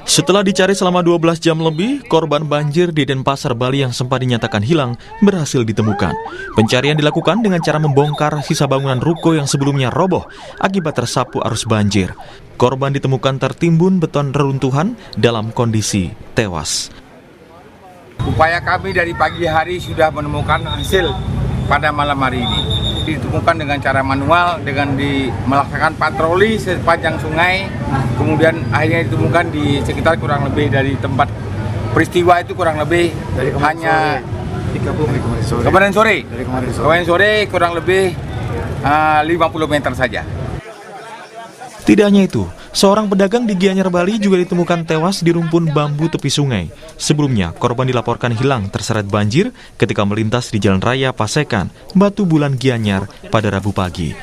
Setelah dicari selama 12 jam lebih, korban banjir di Denpasar, Bali yang sempat dinyatakan hilang berhasil ditemukan. Pencarian dilakukan dengan cara membongkar sisa bangunan ruko yang sebelumnya roboh akibat tersapu arus banjir. Korban ditemukan tertimbun beton reruntuhan dalam kondisi tewas. Upaya kami dari pagi hari sudah menemukan hasil pada malam hari ini. Ditemukan dengan cara manual, dengan melaksanakan patroli sepanjang sungai. Kemudian akhirnya ditemukan di sekitar kurang lebih dari tempat peristiwa itu kurang lebih dari hanya kemarin sore kurang lebih 50 meter saja. Tidak hanya itu, seorang pedagang di Gianyar, Bali juga ditemukan tewas di rumpun bambu tepi sungai. Sebelumnya, korban dilaporkan hilang terseret banjir ketika melintas di Jalan Raya Pasekan, Batu Bulan, Gianyar pada Rabu pagi.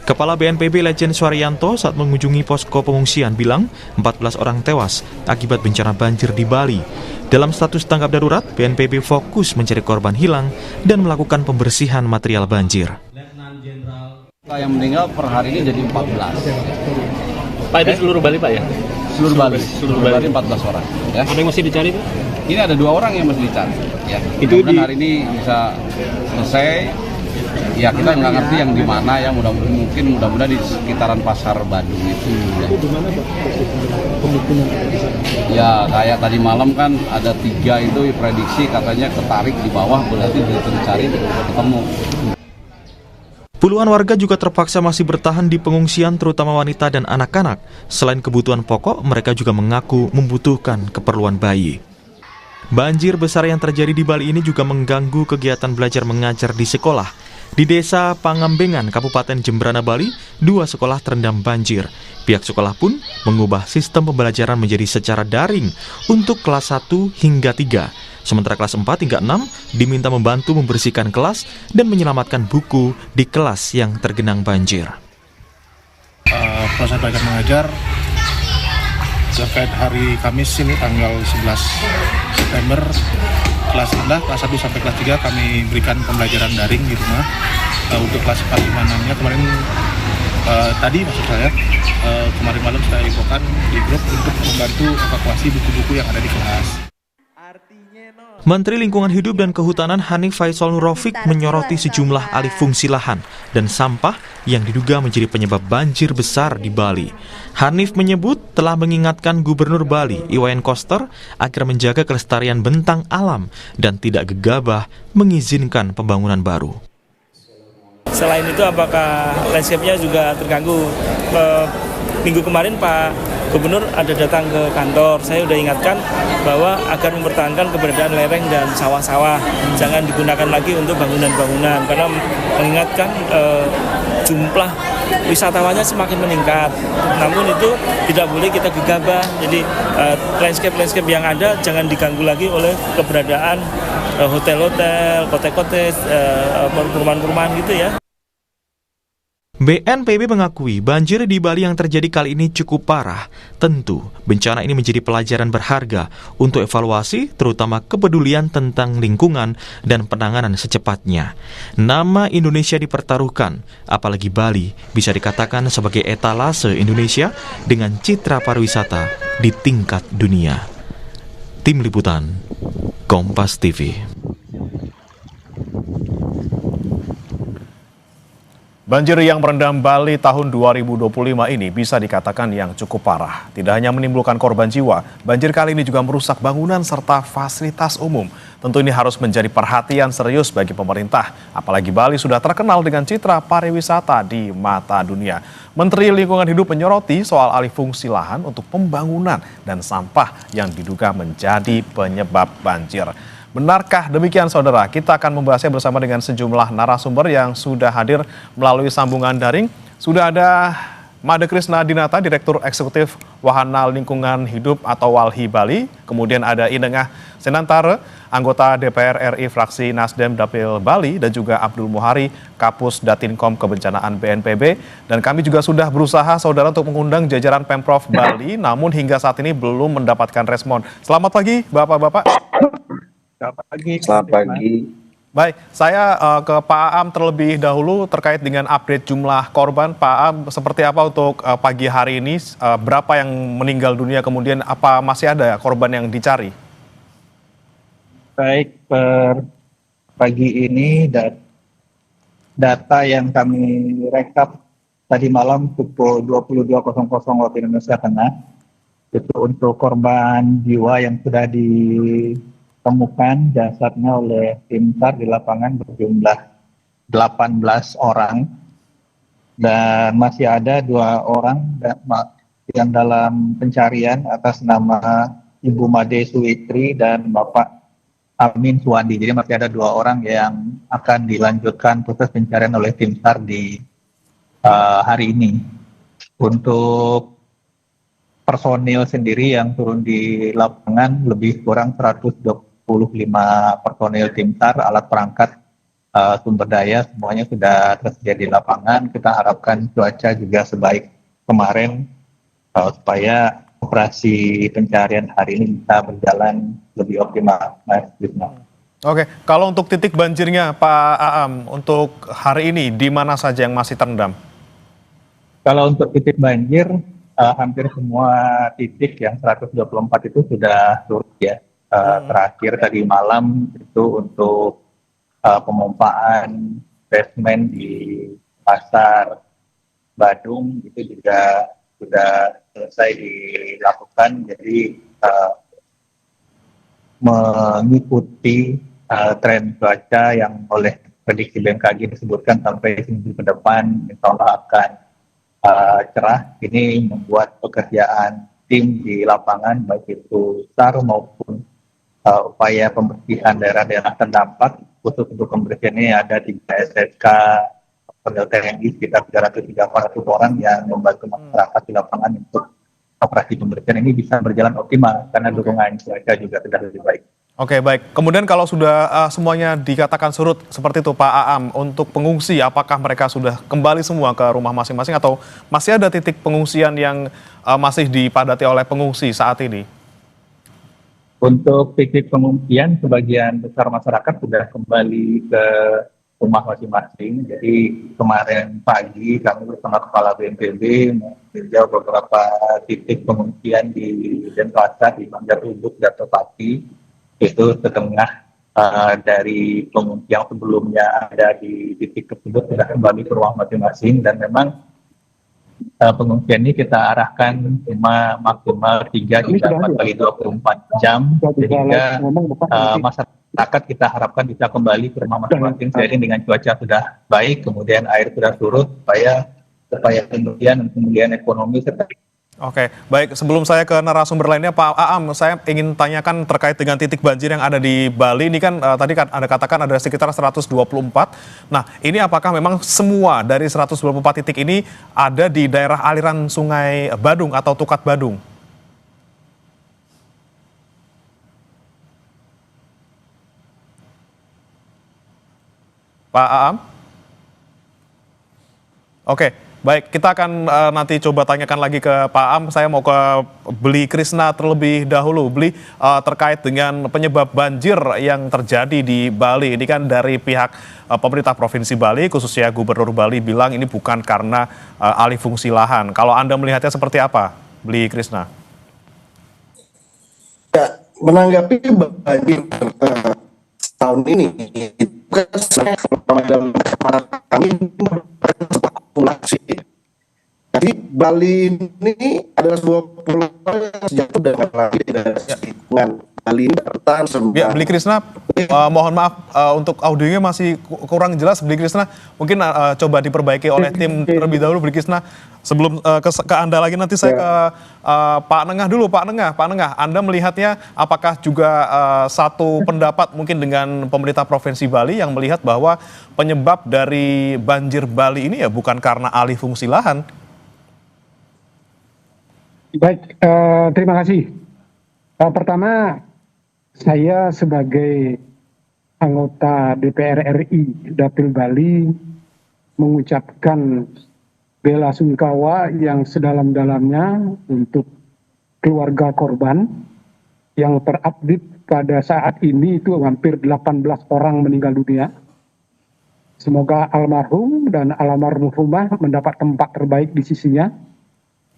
Kepala BNPB Lejen Suaryanto saat mengunjungi posko pengungsian bilang 14 orang tewas akibat bencana banjir di Bali. Dalam status tanggap darurat, BNPB fokus mencari korban hilang dan melakukan pembersihan material banjir. Yang meninggal per hari ini jadi 14. Pak, itu seluruh Bali, Pak, ya? Seluruh Bali 14 orang. Ya. Ada yang masih dicari, Pak? Ini ada 2 orang yang masih dicari. Ya. Itu hari ini bisa selesai. Ya, kita nggak ngerti yang di mana, yang mudah-mudahan di sekitaran Pasar Badung itu. Ya. Itu di mana, Pak? Pemukiman. Ya, kayak tadi malam kan ada 3 itu prediksi katanya ketarik di bawah, berarti dicari ketemu. Puluhan warga juga terpaksa masih bertahan di pengungsian, terutama wanita dan anak-anak. Selain kebutuhan pokok, mereka juga mengaku membutuhkan keperluan bayi. Banjir besar yang terjadi di Bali ini juga mengganggu kegiatan belajar mengajar di sekolah. Di Desa Pangambengan, Kabupaten Jembrana, Bali, 2 sekolah terendam banjir. Pihak sekolah pun mengubah sistem pembelajaran menjadi secara daring untuk kelas 1 hingga 3. Sementara kelas 4 hingga 6 diminta membantu membersihkan kelas dan menyelamatkan buku di kelas yang tergenang banjir. Proses belajar mengajar terkait hari Kamis ini tanggal 11 September kelas rendah, kelas 1 sampai kelas 3 kami berikan pembelajaran daring di rumah. Untuk kelas 4, 5, 6-nya kemarin kemarin malam saya infokan di grup untuk membantu evakuasi buku-buku yang ada di kelas. Menteri Lingkungan Hidup dan Kehutanan Hanif Faisal Nurrofik menyoroti sejumlah alih fungsi lahan dan sampah yang diduga menjadi penyebab banjir besar di Bali. Hanif menyebut telah mengingatkan Gubernur Bali, Iwayan Koster, agar menjaga kelestarian bentang alam dan tidak gegabah mengizinkan pembangunan baru. Selain itu, apakah landscape-nya juga terganggu? Minggu kemarin Pak Gubernur ada datang ke kantor, saya sudah ingatkan bahwa agar mempertahankan keberadaan lereng dan sawah-sawah, jangan digunakan lagi untuk bangunan-bangunan, karena mengingatkan jumlah wisatawannya semakin meningkat. Namun itu tidak boleh kita gegabah, jadi landscape yang ada jangan diganggu lagi oleh keberadaan hotel-hotel, kotek-kotek, perumahan-perumahan gitu ya. BNPB mengakui banjir di Bali yang terjadi kali ini cukup parah. Tentu, bencana ini menjadi pelajaran berharga untuk evaluasi, terutama kepedulian tentang lingkungan dan penanganan secepatnya. Nama Indonesia dipertaruhkan, apalagi Bali bisa dikatakan sebagai etalase Indonesia dengan citra pariwisata di tingkat dunia. Tim Liputan, Kompas TV. Banjir yang merendam Bali tahun 2025 ini bisa dikatakan yang cukup parah. Tidak hanya menimbulkan korban jiwa, banjir kali ini juga merusak bangunan serta fasilitas umum. Tentu ini harus menjadi perhatian serius bagi pemerintah. Apalagi Bali sudah terkenal dengan citra pariwisata di mata dunia. Menteri Lingkungan Hidup menyoroti soal alih fungsi lahan untuk pembangunan dan sampah yang diduga menjadi penyebab banjir. Benarkah demikian, saudara? Kita akan membahasnya bersama dengan sejumlah narasumber yang sudah hadir melalui sambungan daring. Sudah ada Made Krisna Dinata, Direktur Eksekutif Wahana Lingkungan Hidup atau WALHI Bali. Kemudian ada Inengah Senantare, anggota DPR RI fraksi Nasdem Dapil Bali, dan juga Abdul Muhari, Kapus Datinkom Kebencanaan BNPB. Dan kami juga sudah berusaha, saudara, untuk mengundang jajaran Pemprov Bali, namun hingga saat ini belum mendapatkan respon. Selamat pagi, Bapak-Bapak. Selamat pagi. Baik, saya ke Pak Aam terlebih dahulu terkait dengan update jumlah korban. Pak Aam, seperti apa untuk pagi hari ini? Berapa yang meninggal dunia, kemudian apa masih ada korban yang dicari? Baik, per pagi ini data yang kami rekap tadi malam pukul 22.00 waktu Indonesia Tengah, itu untuk korban jiwa yang sudah ditemukan jasadnya oleh tim SAR di lapangan berjumlah 18 orang, dan masih ada 2 orang yang dalam pencarian atas nama Ibu Made Suwitri dan Bapak Amin Suwandi. Jadi masih ada 2 orang yang akan dilanjutkan proses pencarian oleh tim SAR di hari ini. Untuk personil sendiri yang turun di lapangan lebih kurang 125 personil tim SAR, alat perangkat, sumber daya semuanya sudah tersedia di lapangan. Kita harapkan cuaca juga sebaik kemarin supaya operasi pencarian hari ini bisa berjalan lebih optimal, Mas Wisnu. Oke, kalau untuk titik banjirnya Pak Aam, untuk hari ini di mana saja yang masih terendam? Kalau untuk titik banjir, hampir semua titik yang 124 itu sudah surut ya. Terakhir tadi malam itu untuk pemompaan basement di Pasar Badung itu juga sudah selesai dilakukan. Jadi mengikuti tren cuaca yang oleh prediksi BMKG disebutkan sampai seminggu ke depan insya Allah akan cerah. Ini membuat pekerjaan tim di lapangan baik itu SAR maupun upaya pembersihan daerah-daerah terdampak. Khusus untuk pembersihan ini ada 3 SSK personil TNI sekitar 300-400 orang yang membantu masyarakat di lapangan untuk operasi pembersihan ini bisa berjalan optimal karena dukungan cuaca juga sudah lebih baik. Oke, baik. Kemudian kalau sudah semuanya dikatakan surut seperti itu Pak Aam, untuk pengungsi apakah mereka sudah kembali semua ke rumah masing-masing atau masih ada titik pengungsian yang masih dipadati oleh pengungsi saat ini? Untuk titik pengungsian, sebagian besar masyarakat sudah kembali ke rumah masing-masing. Jadi kemarin pagi kami bersama Kepala BNPB meninjau beberapa titik pengungsian di Denpasar, di Banjaruduk, dan Tepati. Itu setengah dari pengungsi yang sebelumnya ada di titik tersebut sudah kembali ke rumah masing-masing, dan memang pengungsian ini kita arahkan cuma maksimal 3 hingga 4 kali 24 jam, sehingga masyarakat kita harapkan bisa kembali ke rumah masing-masing seiring dengan cuaca sudah baik, kemudian air sudah surut, supaya kemudian ekonomi serta. Oke, baik. Sebelum saya ke narasumber lainnya, Pak Aam, saya ingin tanyakan terkait dengan titik banjir yang ada di Bali. Ini kan tadi Anda katakan ada sekitar 124. Nah, ini apakah memang semua dari 124 titik ini ada di daerah aliran Sungai Badung atau Tukat Badung? Pak Aam? Oke. Baik, kita akan nanti coba tanyakan lagi ke Pak Aam. Saya mau ke Bli Krisna terlebih dahulu. Bli, terkait dengan penyebab banjir yang terjadi di Bali. Ini kan dari pihak pemerintah Provinsi Bali, khususnya Gubernur Bali, bilang ini bukan karena alih fungsi lahan. Kalau Anda melihatnya seperti apa, Bli Krisna? Ya, menanggapi banjir tahun ini, bukan dalam kami populasi. Jadi Bali ini adalah sebuah pulau yang sejatuh dan lagi dari lingkungan Bali ini bertahan sebentar. Ya, Bli Krisna, mohon maaf untuk audionya masih kurang jelas, Bli Krisna. Mungkin coba diperbaiki oleh tim terlebih dahulu, Bli Krisna. Sebelum ke Anda lagi, nanti saya ke Pak Nengah dulu. Pak Nengah, Anda melihatnya apakah juga satu pendapat mungkin dengan pemerintah Provinsi Bali yang melihat bahwa penyebab dari banjir Bali ini ya bukan karena alih fungsi lahan? Baik, terima kasih. Pertama, saya sebagai anggota DPR RI Dapil Bali mengucapkan bela sungkawa yang sedalam-dalamnya untuk keluarga korban yang terupdate pada saat ini itu hampir 18 orang meninggal dunia. Semoga almarhum dan almarhumah mendapat tempat terbaik di sisinya.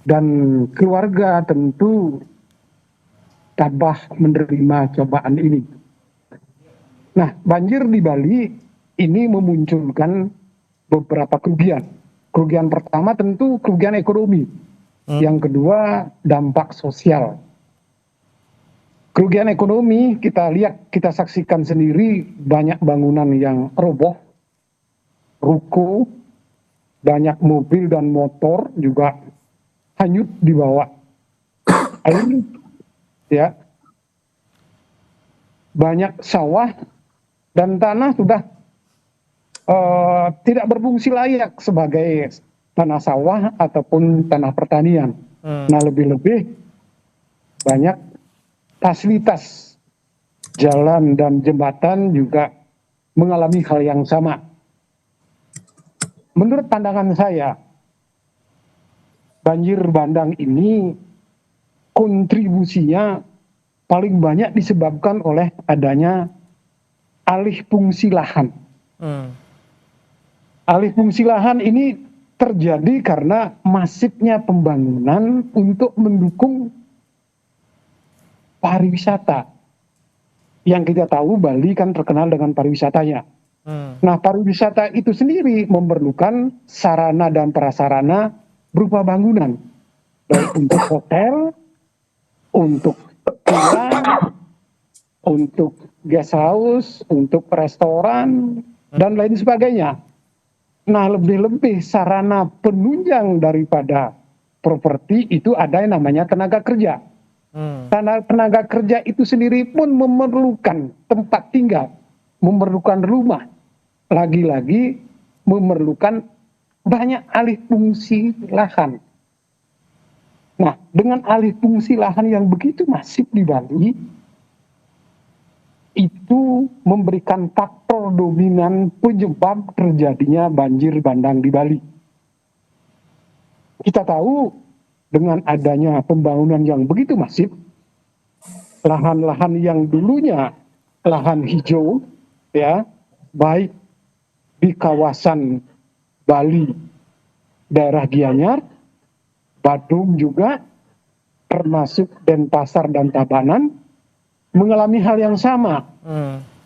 Dan keluarga tentu tabah menerima cobaan ini. Nah, banjir di Bali ini memunculkan beberapa kerugian. Kerugian pertama tentu kerugian ekonomi. Yang kedua, dampak sosial. Kerugian ekonomi kita lihat, kita saksikan sendiri banyak bangunan yang roboh, ruko, banyak mobil dan motor juga hanyut di bawah air, ya. Banyak sawah dan tanah sudah tidak berfungsi layak sebagai tanah sawah ataupun tanah pertanian. Nah, lebih-lebih banyak fasilitas jalan dan jembatan juga mengalami hal yang sama. Menurut pandangan saya, banjir bandang ini kontribusinya paling banyak disebabkan oleh adanya alih fungsi lahan. Alih fungsi lahan ini terjadi karena masifnya pembangunan untuk mendukung pariwisata. Yang kita tahu Bali kan terkenal dengan pariwisatanya. Nah, pariwisata itu sendiri memerlukan sarana dan prasarana berupa bangunan, baik untuk hotel, untuk villa, untuk guest house, untuk restoran, dan lain sebagainya. Nah, lebih-lebih sarana penunjang daripada properti itu ada yang namanya tenaga kerja. Tenaga kerja itu sendiri pun memerlukan tempat tinggal, memerlukan rumah, lagi-lagi memerlukan banyak alih fungsi lahan. Nah, dengan alih fungsi lahan yang begitu masif di Bali, itu memberikan faktor dominan penyebab terjadinya banjir bandang di Bali. Kita tahu dengan adanya pembangunan yang begitu masif, lahan-lahan yang dulunya lahan hijau, ya, baik di kawasan Bali, daerah Gianyar, Badung juga, termasuk Denpasar dan Tabanan, mengalami hal yang sama.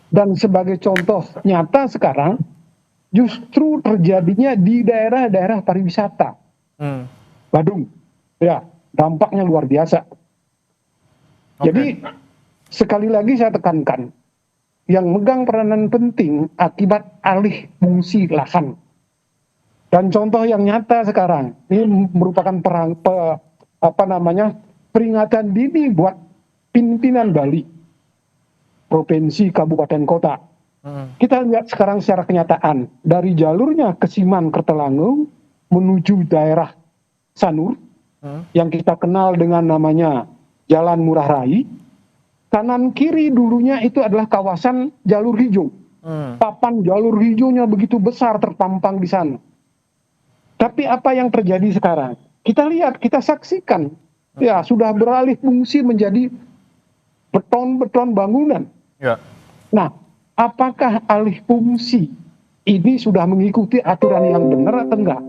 Dan sebagai contoh nyata sekarang, justru terjadinya di daerah-daerah pariwisata. Badung, ya, dampaknya luar biasa. Jadi, sekali lagi saya tekankan, yang megang peranan penting akibat alih fungsi lahan. Dan contoh yang nyata sekarang, ini merupakan peringatan dini buat pimpinan Bali, provinsi, kabupaten, kota. Kita lihat sekarang secara kenyataan, dari jalurnya Kesiman, Kertelangu, menuju daerah Sanur, yang kita kenal dengan namanya Jalan Murah Rai, kanan kiri dulunya itu adalah kawasan jalur hijau. Papan jalur hijaunya begitu besar terpampang di sana. Tapi apa yang terjadi sekarang? Kita lihat, kita saksikan, ya, sudah beralih fungsi menjadi beton-beton bangunan. Ya. Nah, apakah alih fungsi ini sudah mengikuti aturan yang benar atau enggak?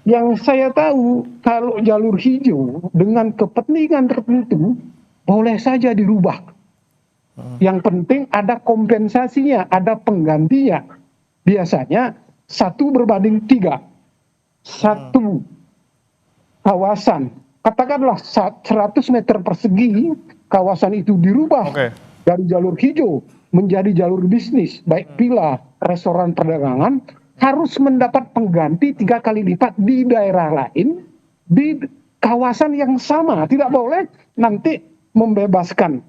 Yang saya tahu, kalau jalur hijau dengan kepentingan tertentu, boleh saja dirubah. Yang penting ada kompensasinya, ada penggantinya. Biasanya 1:3. Satu kawasan, katakanlah 100 meter persegi, kawasan itu dirubah dari jalur hijau menjadi jalur bisnis, baik villa, restoran, perdagangan, harus mendapat pengganti 3 kali lipat di daerah lain, di kawasan yang sama. Tidak boleh nanti membebaskan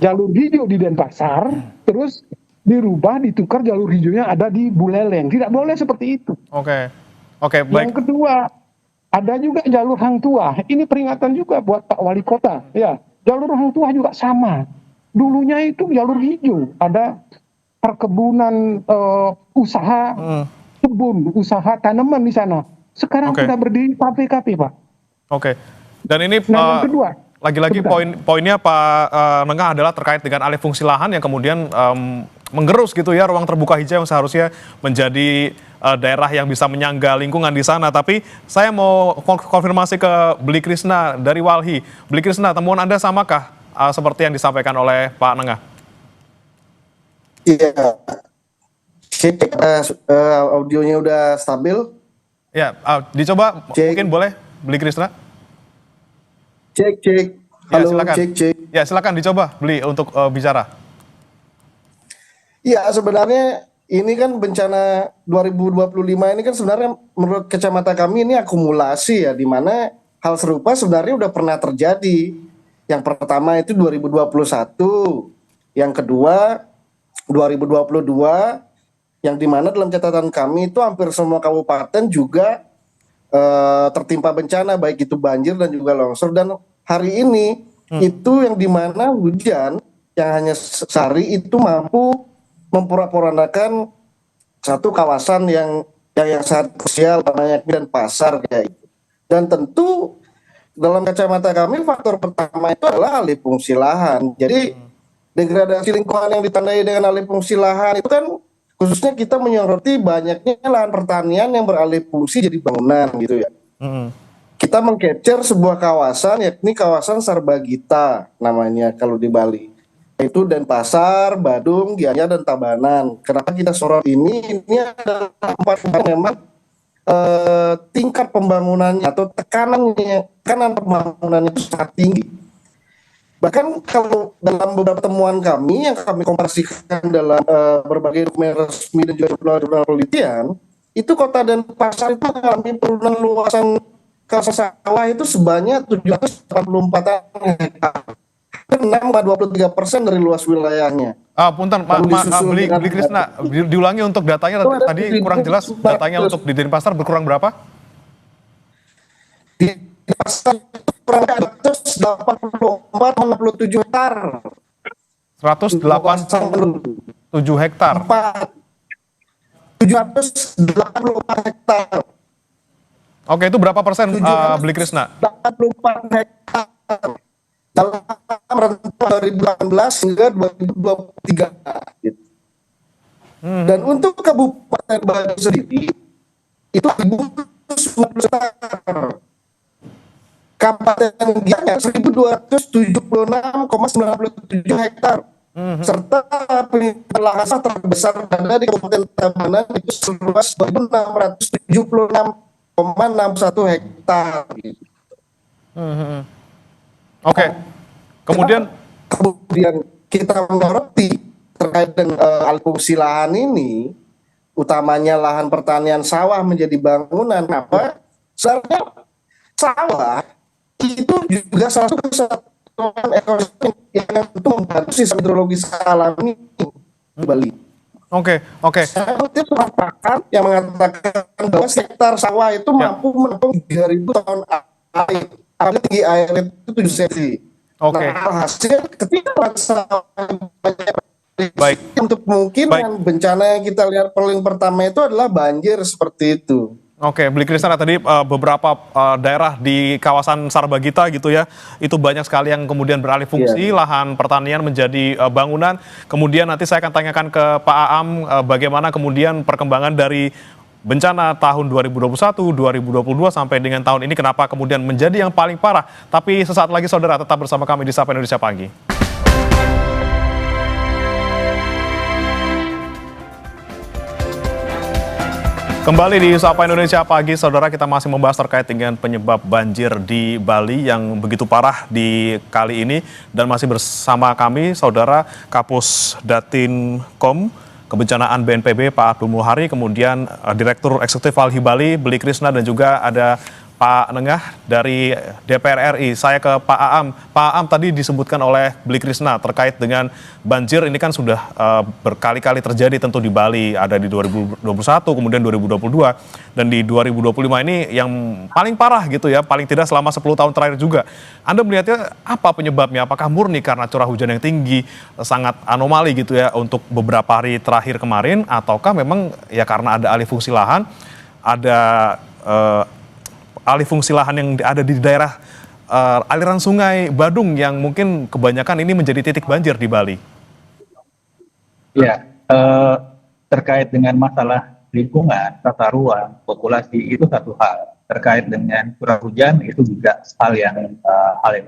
jalur hijau di Denpasar, terus dirubah, ditukar jalur hijaunya ada di Buleleng. Tidak boleh seperti itu. Baik. Yang kedua, ada juga jalur Hang Tuah. Ini peringatan juga buat Pak Wali Kota. Ya, jalur Hang Tuah juga sama. Dulunya itu jalur hijau, ada perkebunan, usaha kebun, usaha tanaman di sana. Sekarang sudah berdiri kafe-kafe, Pak. Dan ini yang kedua, lagi-lagi poinnya Pak Nengah adalah terkait dengan alih fungsi lahan yang kemudian menggerus gitu ya ruang terbuka hijau yang seharusnya menjadi daerah yang bisa menyangga lingkungan di sana. Tapi saya mau konfirmasi ke Bli Krishna dari Walhi. Bli Krishna, temuan Anda samakah seperti yang disampaikan oleh Pak Nengah? Iya, audionya udah stabil. Ya, dicoba mungkin boleh Bli Krishna. Cek. Ya, Halo, silakan. cek. Ya, silakan dicoba Bli untuk bicara. Iya, sebenarnya ini kan bencana 2025 ini kan sebenarnya menurut kacamata kami ini akumulasi ya, di mana hal serupa sebenarnya udah pernah terjadi. Yang pertama itu 2021, yang kedua 2022, yang dimana dalam catatan kami itu hampir semua kabupaten juga tertimpa bencana, baik itu banjir dan juga longsor. Dan hari ini itu yang dimana hujan yang hanya sehari itu mampu memporak-porandakan satu kawasan yang sangat krusial namanya dan pasar kayak itu. Dan tentu dalam kacamata kami faktor pertama itu adalah alih fungsi lahan. Jadi degradasi lingkungan yang ditandai dengan alih fungsi lahan itu kan khususnya kita menyoroti banyaknya lahan pertanian yang beralih fungsi jadi bangunan gitu ya. Kita meng-capture sebuah kawasan yakni kawasan Sarbagita namanya kalau di Bali. Itu Denpasar, Badung, Gianyar, dan Tabanan. Kenapa kita sorot ini? Ini adalah tempat memang tingkat pembangunannya atau tekanan pembangunannya itu sangat tinggi. Bahkan kalau dalam beberapa temuan kami yang kami komparasikan dalam berbagai dokumen resmi dan juga jurnal penelitian, itu kota Denpasar itu mengalami penurunan luasan kawasan sawah itu sebanyak 784 hektar. 6,23% dari luas wilayahnya. Punten, Bli Krishna, diulangi untuk datanya tadi kurang jelas. Datanya untuk di Denpasar berkurang berapa? Di Denpasar kurang 184,67 hektar. 187 hektar. 784 hektar. Oke, itu berapa persen, Bli Krishna? 84 hektar. Dalam rentang 2018 hingga 2023. Gitu. Dan untuk Kabupaten Badung sendiri, itu 1.990 hektar. Kabupaten Gianyar 1.276,97 hektar. Serta lahan terbesar ada di Kabupaten Tabanan itu seluas 2.676,61 hektar. Oke. Kemudian kita menyoroti terkait dengan alih fungsi lahan ini, utamanya lahan pertanian sawah menjadi bangunan. Apa? Sebenarnya sawah itu juga salah satu kesatuan ekosistem yang untuk membantu sistem hidrologis alami di Bali. Oke. Saya pakar yang mengatakan bahwa hektar sawah itu mampu menampung 3.000 ton air. Tinggi air itu 7 cm. Oke. Nah, hasil ketika baik untuk kemungkinan bencana yang kita lihat paling pertama itu adalah banjir seperti itu. Oke, Bli Krishna, tadi beberapa daerah di kawasan Sarbagita gitu ya, itu banyak sekali yang kemudian beralih fungsi, lahan pertanian menjadi bangunan. Kemudian nanti saya akan tanyakan ke Pak Aam bagaimana kemudian perkembangan dari bencana tahun 2021, 2022 sampai dengan tahun ini kenapa kemudian menjadi yang paling parah. Tapi sesaat lagi saudara tetap bersama kami di Sapa Indonesia Pagi. Kembali di Sapa Indonesia Pagi, saudara, kita masih membahas terkait dengan penyebab banjir di Bali yang begitu parah di kali ini. Dan masih bersama kami saudara Kapus Datinkom Kebencanaan BNPB Pak Abdul Muhari, kemudian Direktur Eksekutif Walhi Bali Bli Krishna, dan juga ada Pak Nengah dari DPR RI. Saya ke Pak Aam. Pak Aam, tadi disebutkan oleh Bli Krishna terkait dengan banjir ini kan sudah berkali-kali terjadi tentu di Bali, ada di 2021, kemudian 2022, dan di 2025 ini yang paling parah gitu ya, paling tidak selama 10 tahun terakhir juga. Anda melihatnya apa penyebabnya? Apakah murni karena curah hujan yang tinggi, sangat anomali gitu ya untuk beberapa hari terakhir kemarin, ataukah memang ya karena ada alih fungsi lahan, ada alih fungsi lahan yang ada di daerah aliran sungai Badung yang mungkin kebanyakan ini menjadi titik banjir di Bali. Ya, terkait dengan masalah lingkungan, tata ruang, populasi itu satu hal. Terkait dengan curah hujan itu juga hal yang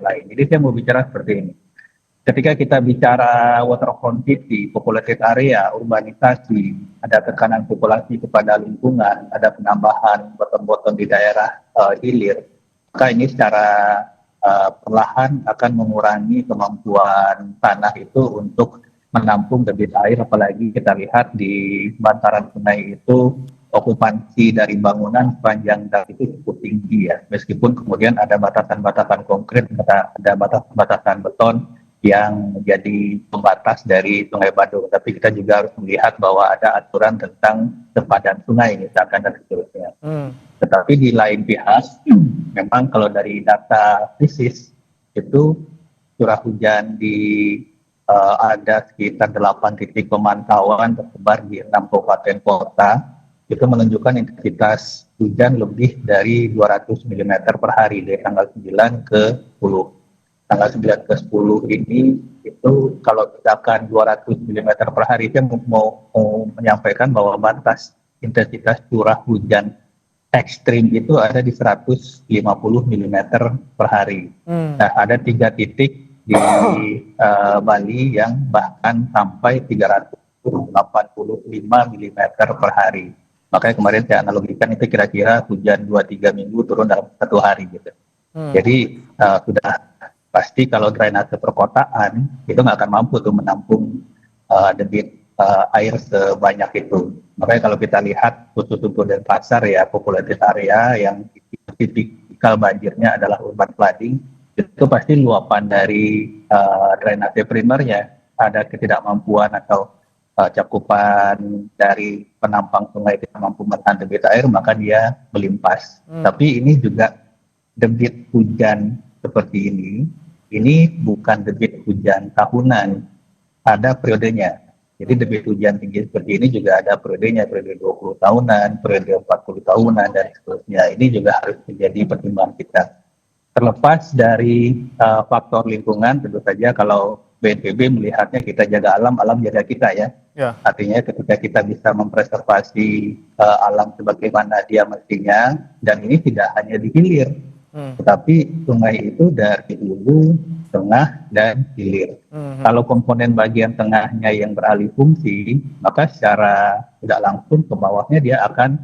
lain. Jadi saya mau bicara seperti ini. Ketika kita bicara water quantity, populated area, urbanisasi, ada tekanan populasi kepada lingkungan, ada penambahan bottom-bottom di daerah hilir, maka ini secara perlahan akan mengurangi kemampuan tanah itu untuk menampung debit air, apalagi kita lihat di bantaran sungai itu okupansi dari bangunan sepanjang dam itu cukup tinggi ya, meskipun kemudian ada batasan-batasan konkret, ada batasan-batasan beton yang menjadi pembatas dari Sungai Badung, tapi kita juga harus melihat bahwa ada aturan tentang sepadan sungai misalkan dan seterusnya. Tetapi di lain pihak, memang kalau dari data krisis itu curah hujan di ada sekitar 8 titik pemantauan tersebar di 6 kabupaten kota, itu menunjukkan intensitas hujan lebih dari 200 mm per hari dari tanggal 9 ke 10. Tanggal 9 ke 10 ini itu kalau misalkan 200 mm per hari, itu mau menyampaikan bahwa batas intensitas curah hujan ekstrim itu ada di 150 mm per hari. Nah, ada 3 titik di Bali yang bahkan sampai 385 mm per hari. Makanya kemarin saya analogikan itu kira-kira hujan 2-3 minggu turun dalam 1 hari gitu. Jadi sudah pasti kalau drainase perkotaan itu nggak akan mampu tuh menampung debit air sebanyak itu. Makanya kalau kita lihat khusus untuk Denpasar ya, populated area yang tipikal banjirnya adalah urban flooding, itu pasti luapan dari drainase primernya ada ketidakmampuan atau cakupan dari penampang sungai tidak mampu menahan debit air, maka dia melimpas. Tapi ini juga debit hujan seperti ini bukan debit hujan tahunan, ada periodenya. Jadi debit hujan tinggi seperti ini juga ada periodenya, periode 20 tahunan, periode 40 tahunan, dan seterusnya. Ini juga harus menjadi pertimbangan kita. Terlepas dari faktor lingkungan, tentu saja kalau BNPB melihatnya kita jaga alam, alam jaga kita ya. Artinya ketika kita bisa mempreservasi alam sebagaimana dia mestinya, dan ini tidak hanya di hilir, tetapi sungai itu dari hulu, tengah, dan hilir. Kalau komponen bagian tengahnya yang beralih fungsi, maka secara tidak langsung ke bawahnya dia akan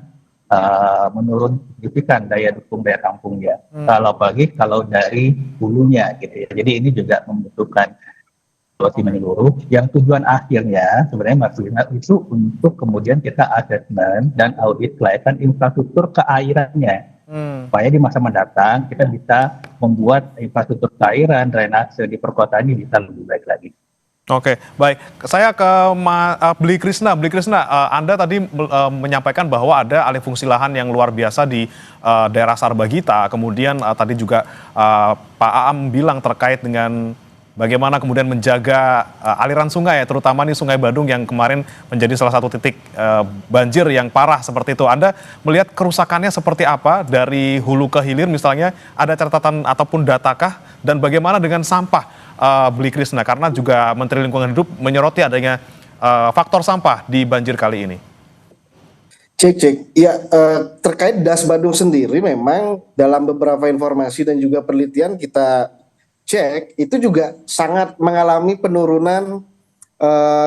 menurun signifikan daya dukung daya tampungnya. Kalau apalagi kalau dari hulunya gitu ya. Jadi ini juga membutuhkan solusi menyeluruh yang tujuan akhirnya sebenarnya Mas Lina itu untuk kemudian kita asesmen dan audit kelayakan infrastruktur keairannya. Supaya di masa mendatang kita bisa membuat infrastruktur keairan, drainase di perkotaan ini bisa lebih baik lagi. Oke, baik. Saya ke Bli Krisna. Bli Krisna, Anda tadi menyampaikan bahwa ada alih fungsi lahan yang luar biasa di daerah Sarbagita. Kemudian tadi juga Pak Aam bilang terkait dengan bagaimana kemudian menjaga aliran sungai, ya, terutama nih Sungai Badung yang kemarin menjadi salah satu titik banjir yang parah seperti itu. Anda melihat kerusakannya seperti apa dari hulu ke hilir misalnya, ada catatan ataupun datakah? Dan bagaimana dengan sampah, Bli Krisna? Karena juga Menteri Lingkungan Hidup menyoroti adanya faktor sampah di banjir kali ini. Cek. Ya, terkait Das Badung sendiri memang dalam beberapa informasi dan juga penelitian kita cek, itu juga sangat mengalami penurunan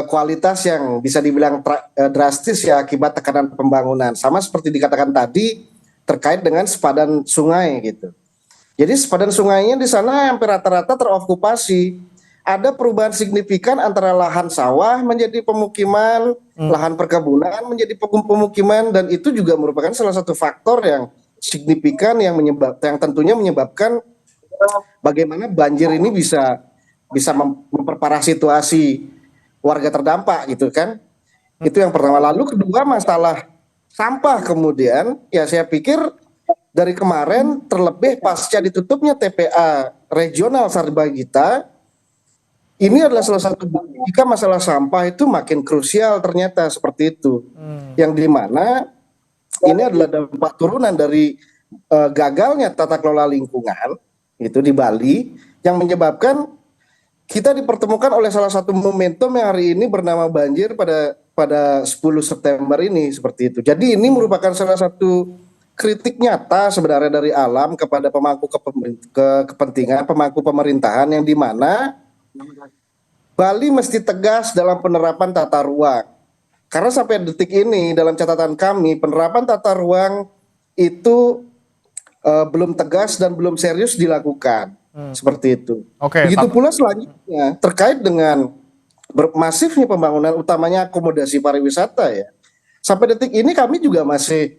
kualitas yang bisa dibilang drastis ya akibat tekanan pembangunan. Sama seperti dikatakan tadi terkait dengan sepadan sungai gitu. Jadi sepadan sungainya di sana hampir rata-rata terokupasi. Ada perubahan signifikan antara lahan sawah menjadi pemukiman, lahan perkebunan menjadi pemukiman, dan itu juga merupakan salah satu faktor yang signifikan yang tentunya menyebabkan bagaimana banjir ini bisa memperparah situasi warga terdampak gitu kan. Itu yang pertama. Lalu kedua, masalah sampah kemudian ya saya pikir dari kemarin terlebih pasca ditutupnya TPA regional Sarbagita, ini adalah salah satu bukti jika masalah sampah itu makin krusial ternyata seperti itu. Yang dimana ini adalah dampak turunan dari gagalnya tata kelola lingkungan itu di Bali, yang menyebabkan kita dipertemukan oleh salah satu momentum yang hari ini bernama banjir pada 10 September ini, seperti itu. Jadi ini merupakan salah satu kritik nyata sebenarnya dari alam kepada kepentingan pemangku pemerintahan, yang dimana Bali mesti tegas dalam penerapan tata ruang. Karena sampai detik ini dalam catatan kami penerapan tata ruang itu belum tegas dan belum serius dilakukan. Seperti itu. Begitu pula selanjutnya terkait dengan masifnya pembangunan, utamanya akomodasi pariwisata ya. Sampai detik ini kami juga masih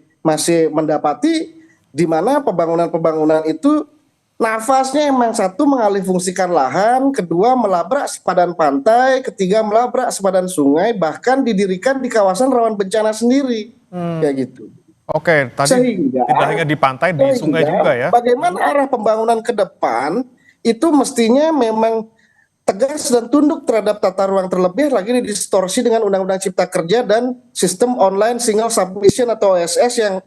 mendapati di mana pembangunan itu nafasnya emang satu mengalihfungsikan lahan, kedua melabrak sepadan pantai, ketiga melabrak sepadan sungai, bahkan didirikan di kawasan rawan bencana sendiri, kayak gitu. Tadi tidak hanya di pantai, di sungai juga ya. Bagaimana arah pembangunan ke depan itu mestinya memang tegas dan tunduk terhadap tata ruang, terlebih lagi didistorsi dengan Undang-Undang Cipta Kerja dan sistem online single submission atau OSS yang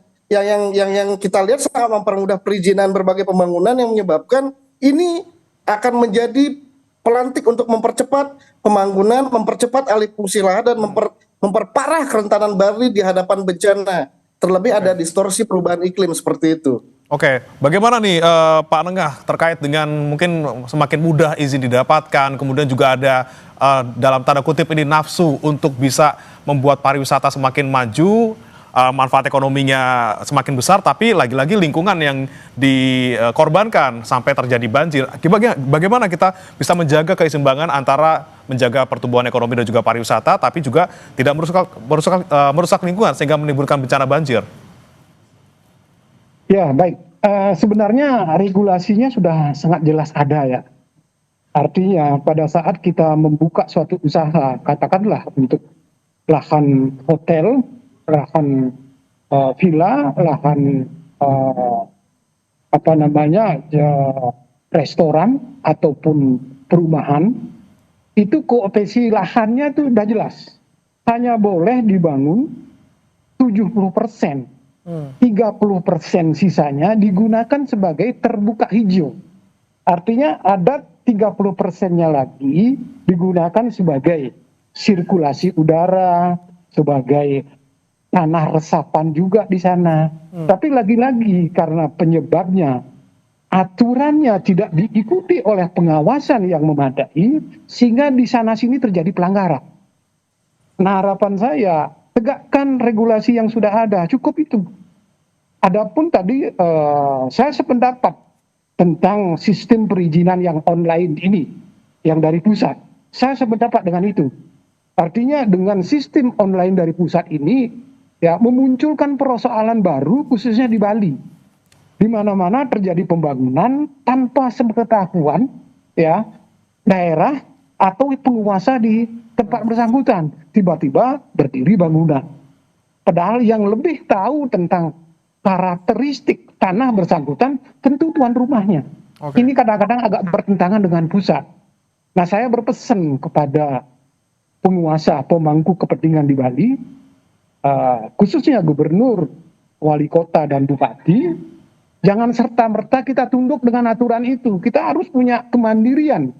kita lihat sangat mempermudah perizinan berbagai pembangunan, yang menyebabkan ini akan menjadi pelantik untuk mempercepat pembangunan, mempercepat alih fungsi lahan, dan memperparah kerentanan Bali di hadapan bencana. Terlebih ada distorsi perubahan iklim seperti itu. Bagaimana nih Pak Nengah terkait dengan mungkin semakin mudah izin didapatkan, kemudian juga ada dalam tanda kutip ini nafsu untuk bisa membuat pariwisata semakin maju, manfaat ekonominya semakin besar, tapi lagi-lagi lingkungan yang dikorbankan sampai terjadi banjir. Bagaimana kita bisa menjaga keseimbangan antara menjaga pertumbuhan ekonomi dan juga pariwisata, tapi juga tidak merusak lingkungan sehingga menimbulkan bencana banjir? Ya, baik. Sebenarnya regulasinya sudah sangat jelas ada ya. Artinya pada saat kita membuka suatu usaha, katakanlah untuk lahan hotel, lahan villa, lahan restoran ataupun perumahan, itu kooptasi lahannya itu sudah jelas. Hanya boleh dibangun 70%. 30% sisanya digunakan sebagai terbuka hijau. Artinya ada 30%-nya lagi digunakan sebagai sirkulasi udara, sebagai tanah resapan juga di sana. Tapi lagi-lagi karena penyebabnya aturannya tidak diikuti oleh pengawasan yang memadai, sehingga di sana-sini terjadi pelanggaran. Nah, harapan saya tegakkan regulasi yang sudah ada, cukup itu. Adapun tadi saya sependapat tentang sistem perizinan yang online ini, yang dari pusat. Saya sependapat dengan itu. Artinya dengan sistem online dari pusat ini, ya memunculkan persoalan baru khususnya di Bali. Di mana-mana terjadi pembangunan tanpa sepengetahuan ya daerah atau penguasa di tempat bersangkutan. Tiba-tiba berdiri bangunan. Padahal yang lebih tahu tentang karakteristik tanah bersangkutan tentu tuan rumahnya. Ini kadang-kadang agak bertentangan dengan pusat. Nah, saya berpesan kepada penguasa, pemangku kepentingan di Bali, khususnya gubernur, wali kota, dan bupati, jangan serta-merta kita tunduk dengan aturan itu. Kita harus punya kemandirian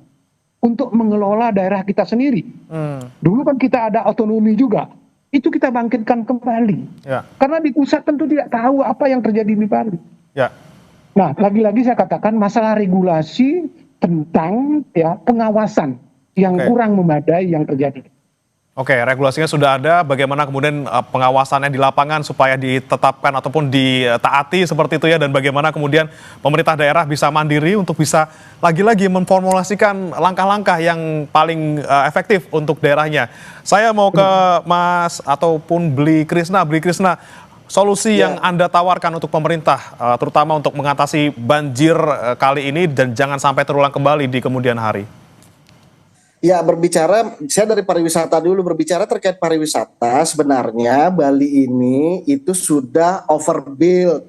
untuk mengelola daerah kita sendiri. Dulu kan kita ada otonomi juga. Itu kita bangkitkan kembali. Karena di pusat tentu tidak tahu apa yang terjadi di Bali. Nah, lagi-lagi saya katakan masalah regulasi tentang pengawasan yang kurang memadai yang terjadi. Regulasinya sudah ada, bagaimana kemudian pengawasannya di lapangan supaya ditetapkan ataupun ditaati seperti itu ya, dan bagaimana kemudian pemerintah daerah bisa mandiri untuk bisa lagi-lagi memformulasikan langkah-langkah yang paling efektif untuk daerahnya. Saya mau ke Mas ataupun Bli Krisna, solusi yang Anda tawarkan untuk pemerintah, terutama untuk mengatasi banjir kali ini dan jangan sampai terulang kembali di kemudian hari. Ya, saya dari pariwisata dulu, berbicara terkait pariwisata, sebenarnya Bali ini itu sudah overbuild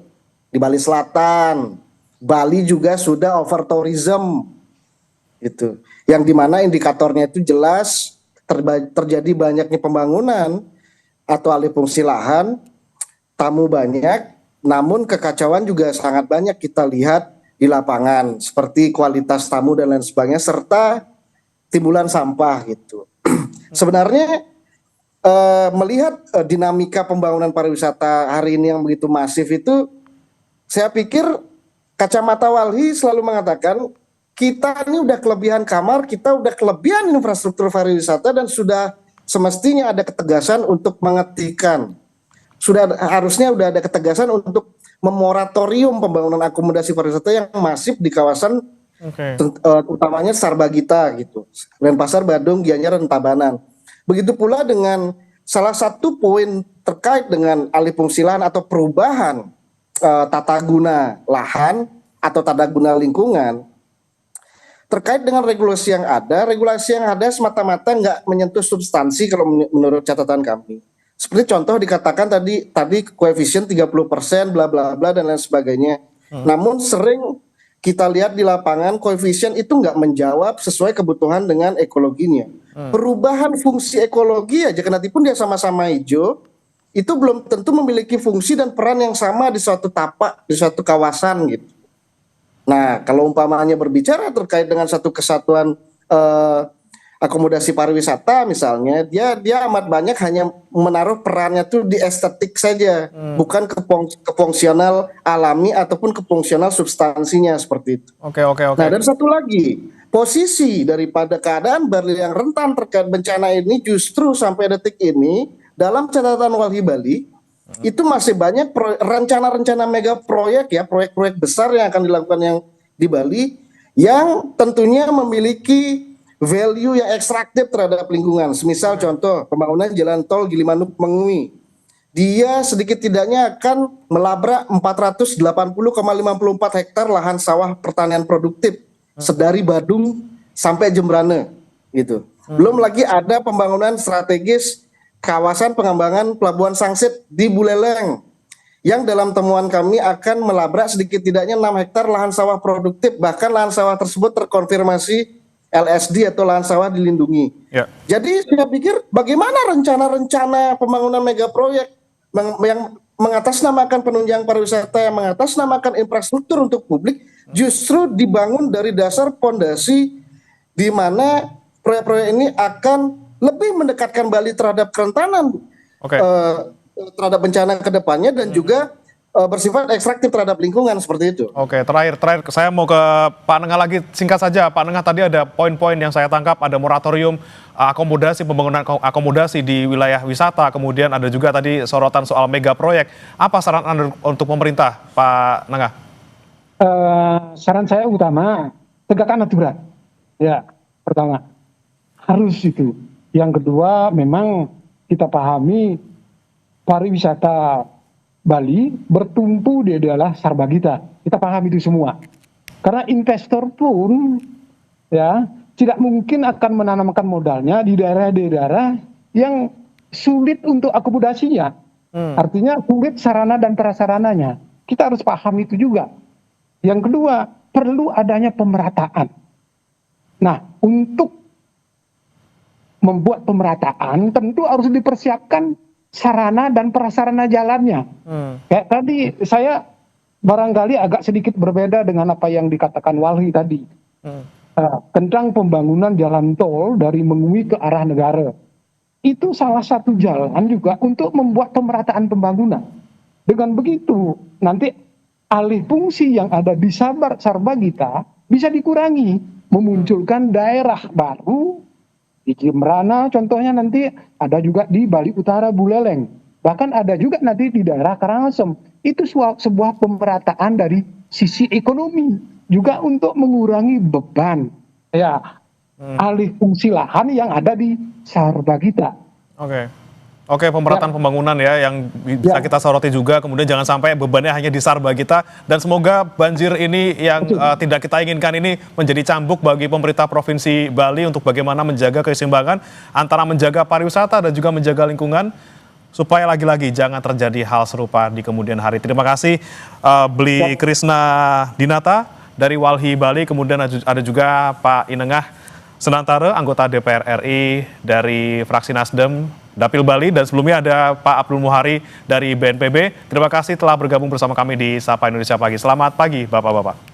di Bali Selatan. Bali juga sudah over tourism, gitu. Yang dimana indikatornya itu jelas terjadi banyaknya pembangunan atau alih fungsi lahan, tamu banyak, namun kekacauan juga sangat banyak kita lihat di lapangan seperti kualitas tamu dan lain sebagainya serta timbulan sampah gitu. Sebenarnya melihat dinamika pembangunan pariwisata hari ini yang begitu masif itu, saya pikir kacamata Walhi selalu mengatakan kita ini udah kelebihan kamar, kita udah kelebihan infrastruktur pariwisata dan sudah semestinya ada ketegasan untuk menghentikan. Harusnya udah ada ketegasan untuk memoratorium pembangunan akomodasi pariwisata yang masif di kawasan utamanya Sarbagita gitu, Denpasar, Badung, Gianyar, dan Tabanan. Begitu pula dengan salah satu poin terkait dengan alih fungsi lahan atau perubahan tata guna lahan atau tata guna lingkungan. Terkait dengan regulasi yang ada semata-mata nggak menyentuh substansi kalau menurut catatan kami. Seperti contoh dikatakan tadi koefisien 30%, bla bla bla dan lain sebagainya. Namun sering kita lihat di lapangan koefisien itu nggak menjawab sesuai kebutuhan dengan ekologinya. Perubahan fungsi ekologi aja, kenatipun dia sama-sama hijau, itu belum tentu memiliki fungsi dan peran yang sama di suatu tapak, di suatu kawasan gitu. Nah, kalau umpamanya berbicara terkait dengan satu kesatuan akomodasi pariwisata misalnya, dia amat banyak hanya menaruh perannya tuh di estetik saja, bukan ke fungsional alami ataupun ke fungsional substansinya seperti itu. Oke. Nah, dan satu lagi, posisi daripada keadaan Bali yang rentan terkait bencana ini justru sampai detik ini dalam catatan Walhi Bali itu masih banyak rencana-rencana mega proyek ya, proyek-proyek besar yang akan dilakukan yang di Bali yang tentunya memiliki value yang ekstraktif terhadap lingkungan. Semisal contoh pembangunan jalan tol Gilimanuk Mengui. Dia sedikit tidaknya akan melabrak 480,54 hektar lahan sawah pertanian produktif sedari Badung sampai Jembrane gitu. Belum lagi ada pembangunan strategis kawasan pengembangan Pelabuhan Sangsit di Buleleng yang dalam temuan kami akan melabrak sedikit tidaknya 6 hektar lahan sawah produktif, bahkan lahan sawah tersebut terkonfirmasi LSD atau lahan sawah dilindungi. Jadi saya pikir bagaimana rencana-rencana pembangunan mega proyek yang mengatasnamakan penunjang pariwisata, yang mengatasnamakan infrastruktur untuk publik justru dibangun dari dasar pondasi di mana proyek-proyek ini akan lebih mendekatkan Bali terhadap kerentanan terhadap bencana ke depannya dan juga bersifat ekstraktif terhadap lingkungan seperti itu. Oke, terakhir saya mau ke Pak Nengah lagi, singkat saja. Pak Nengah, tadi ada poin-poin yang saya tangkap, ada moratorium akomodasi, pembangunan akomodasi di wilayah wisata, kemudian ada juga tadi sorotan soal mega proyek. Apa saran Anda untuk pemerintah, Pak Nengah? Saran saya utama, tegakkan aturan. Ya, pertama, harus itu. Yang kedua, memang kita pahami pariwisata Bali bertumpu dia adalah Sarbagita. Kita paham itu semua. Karena investor pun ya tidak mungkin akan menanamkan modalnya di daerah-daerah yang sulit untuk akomodasinya. Artinya sulit sarana dan prasarananya. Kita harus paham itu juga. Yang kedua, perlu adanya pemerataan. Nah, untuk membuat pemerataan tentu harus dipersiapkan sarana dan prasarana jalannya. Kayak tadi saya barangkali agak sedikit berbeda dengan apa yang dikatakan Walhi tadi. Tentang pembangunan jalan tol dari Mengui ke arah negara. Itu salah satu jalan juga untuk membuat pemerataan pembangunan. Dengan begitu nanti alih fungsi yang ada di Sarbagita bisa dikurangi, memunculkan daerah baru. Di Jembrana contohnya nanti ada juga di Bali Utara Buleleng. Bahkan ada juga nanti di daerah Karangasem. Itu sebuah pemerataan dari sisi ekonomi. Juga untuk mengurangi beban alih fungsi lahan yang ada di Sarbagita. Oke, pemerataan pembangunan ya yang bisa kita soroti juga, kemudian jangan sampai bebannya hanya di Sarbagita, dan semoga banjir ini yang tidak kita inginkan ini menjadi cambuk bagi pemerintah Provinsi Bali untuk bagaimana menjaga keseimbangan antara menjaga pariwisata dan juga menjaga lingkungan supaya lagi-lagi jangan terjadi hal serupa di kemudian hari. Terima kasih Bli Krisna Dinata dari Walhi Bali, kemudian ada juga Pak Inengah Senantara, anggota DPR RI dari fraksi Nasdem Dapil Bali, dan sebelumnya ada Pak Abdul Muhari dari BNPB. Terima kasih telah bergabung bersama kami di Sapa Indonesia Pagi. Selamat pagi Bapak-Bapak.